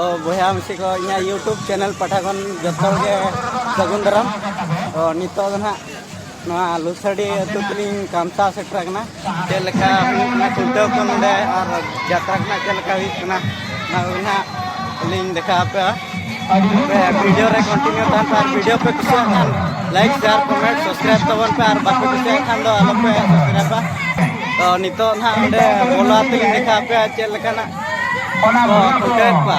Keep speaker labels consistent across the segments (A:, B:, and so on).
A: बोया मिसी को इना यूट्यूब चैनल पाठा खन जतल के सगुन दराम नितो ना नवा लुसड़ी अतु तलिंग कामसा सेटरकना चेलका हुना कुंटो को नडे और यात्रा ना चेलका हुना ना लिंक देखा पे वीडियो रे कंटिन्यू तान पर वीडियो पे कुछ लाइक शेयर कमेंट सब्सक्राइब तबन पे और बाकी कुछ खान दो आलो पे सब्सक्राइब तो नितो ना ओंडे बोला तलिंग देखा पे चेलका ना कुंटो पा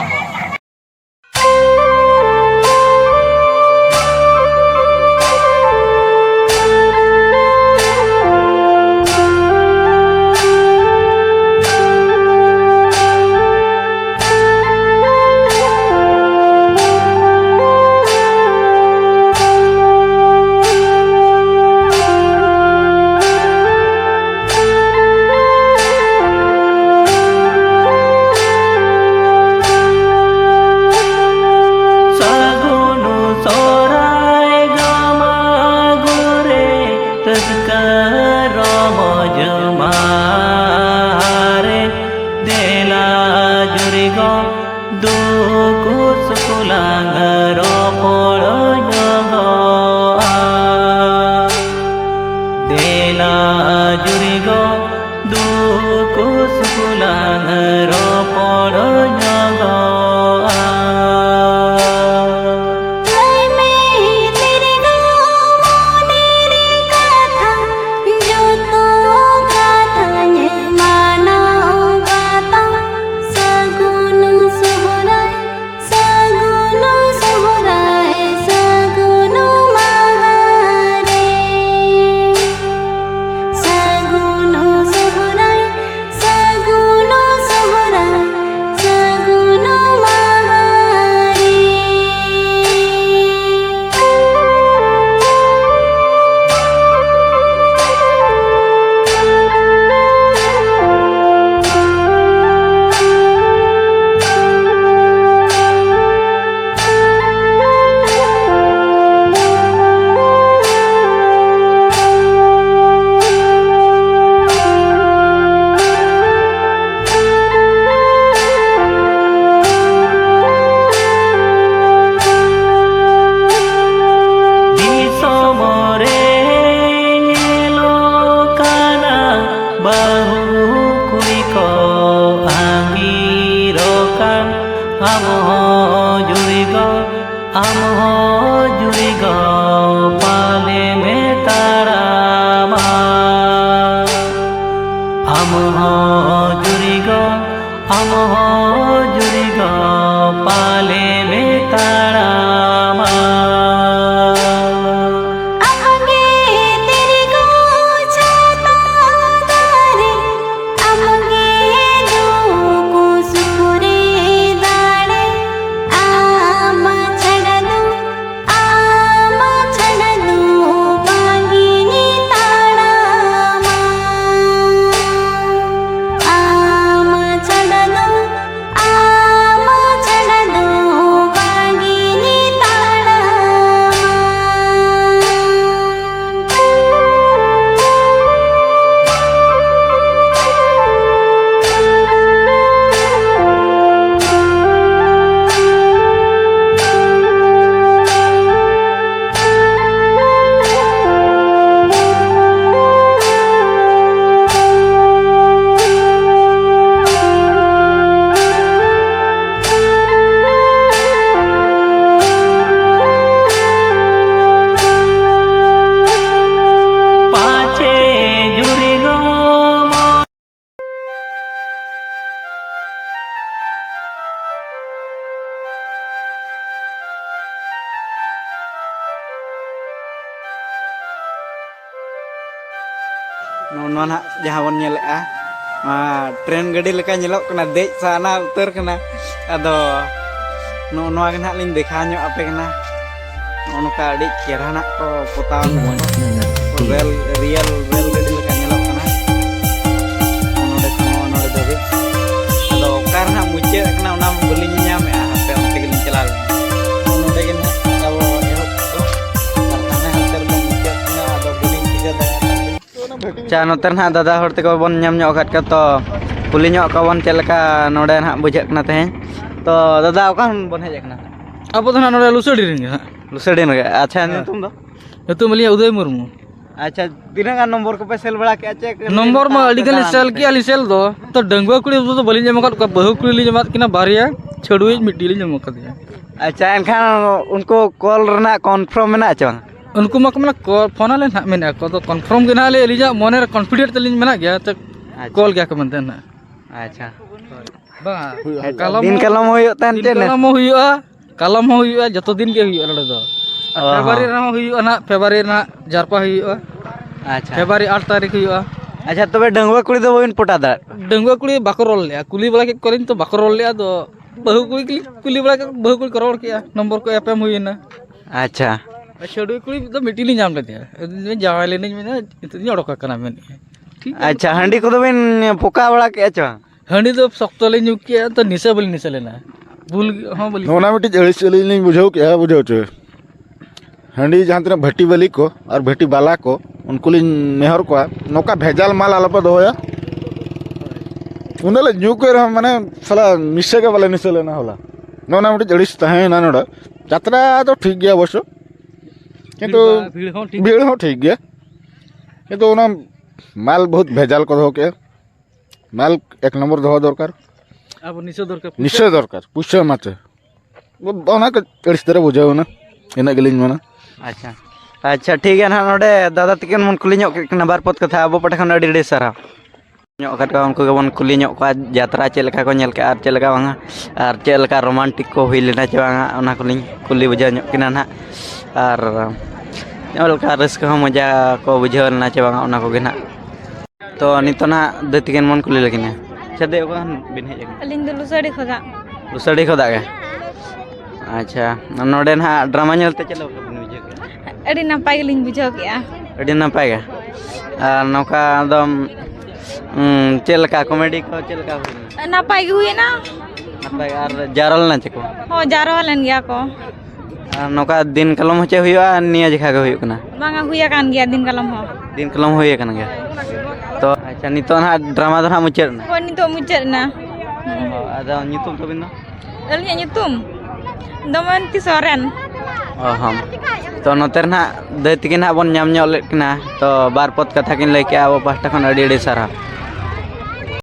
A: नोना जहाँ बन नेलेआ ट्रेन गाड़ी लेका नेलोक कना देज साना उतर कना अदो नोना के नाग लिंग देखा ᱧᱚᱜ आपे कना नोका अड़ी चेहरा ना को पोताव रेल गाड़ी लेका नेलोक कना नोडे खनो नोडे दबे अदो ओकार ना मुचे कना ओना बलिኝ ᱧᱟᱢᱮᱟ आपे onte ᱜᱮᱞᱤᱧ ᱪᱟᱞᱟᱣ नोडे गे अब एहो तो कारखाना हतर दो मुचे कना अदो बलिኝ ᱴᱷᱤᱠᱟᱹ ᱫᱟᱲᱮᱭᱟᱜᱼᱟ चा नोते ना दादा हर तक बन नाम ᱧᱚᱜ ᱠᱟᱫ ᱠᱟ तो कुली ᱧᱚᱜ ᱠᱟᱵᱚᱱ ᱪᱮᱫ ᱞᱮᱠᱟ ᱱᱚᱰᱮ ᱱᱟᱦᱟᱜ ᱵᱩᱡᱷᱟᱹᱜ ᱠᱟᱱᱟ ᱛᱮᱦᱮᱧ तो दादा ओका बन हेज कना
B: Apa tuh nana lusuri ring ya?
A: लुसड़ी न अच्छा तुम दो
B: Itu melihat Uday Murmu.
A: अच्छा तीना का नंबर को पे सेल बड़ा के check
B: Nomor mah alikan sel ki alisel do. To dangwa kuli itu bali jamakat ka bahu kuli jamat kina baria chadui mitili jamakat ya.
A: अच्छा एनखान उनको कॉल रना कन्फर्म में ना चंग
B: Unku mak mana call phone alen hak mena ko to confirm gina le elija moner confident telin mena gya to call gya ka menten na.
A: अच्छा
B: Ba kalau
A: दिन कलम होयो तन
B: din kalau mau huyua kalau mau huyua joto din ge huyua lado do. Februari na huyua na Februari na jarpa huyua.
A: अच्छा
B: Februari 8 tarik huyua.
A: अच्छा तबे डंगवा कुड़ी दो बिन पोटा दा
B: Dengwa kuli bako roll ya kuli bala ke kolin to bako roll ya do bahu kuli bala ke bahu kuli korol ke ya nomor ko FM huyina.
A: अच्छा
B: Chadui kuli to mitili nyam le dia. Ini jawai le ni mena itu nyodok ka kana men. ঠিক
A: अच्छा हंडी को दो बिन पोका बड़ा के चंग
B: हांडी तो शक्त ले ᱧᱩᱠᱤया तो निशा बोली निशा लेना भूल हाँ बोली
C: नोना मिट्टी जड़ी चली नहीं बुझाओ क्या बुझाओ चे हंडी जहाँ तक भट्टी बली को और भट्टी बाला को उनको लिए नेहर को नौका भेजाल माल आलापा दो या उन्हें ले न्यू कर हम मने साला निशे के वाले निशे लेना होला नोना मिट्टी जड़ी तहे ना नोड़ा यात्रा तो ठीक गया बस किंतु भीड़ हो ठीक गया किंतु उन्हें माल बहुत भेजाल को दो के माल एक नंबर दो दरकार
B: अब निशा दरकार
C: निश्चय दरकार पूछे माचे ओना के इस तरह बुझाओ ना इना गेलिन मना
A: अच्छा अच्छा ठीक है ना नोडे दादा तकिन मन कुली ᱧᱚᱜ कना बार पद कथा अब पटे खन अडी अडी सारा ᱧᱚᱜ कट का उनको बन कुली ᱧᱚᱜ का यात्रा चेल का को ñel के आर चेल का बांगा आर चेल का रोमांटिक को हुई लेना चे बांगा ओना कुली कुली बुझा ᱧᱚᱜ किना ना आर ᱧᱚल का रस्क हो मजा को बुझाव लेना चे बांगा ओना को गे ना तो नितो ना दतिकेन मन कुली लगिन छदे को बिन हेज
D: अलिंग दो लुसड़ी खगा
A: लुसड़ी खदा गे अच्छा नोडे ना ड्रामा ñलते चलो बिन बुझे
D: अड़ी नपाय गिलिंग बुझाव केया
A: अड़ी नपाय गे आर नौका दम चेलका कॉमेडी को चेलका हुई
D: नपाय गे हुयना
A: नपाय आर जारल ना चको
D: हो जारो हलन गया को
A: आर नौका दिन कलम होचे हुआ निया जखा के हुई कना
D: बांगा हुया कान गया दिन कलम हो
A: दिन कलम हुई कना गे तो अच्छा नितो ना ड्रामा दो ना मुचर ना
D: हो नितो मुचर ना
A: आदा nyutum तो बिन
D: अलिंग nyutum दमंती सोरेन
A: हम तो नोतर ना दैतिके ना बन ñam ᱧᱚᱜ लेत कना तो बार पद कथा किन लay के अब पास्टा खन अडी अडी सारा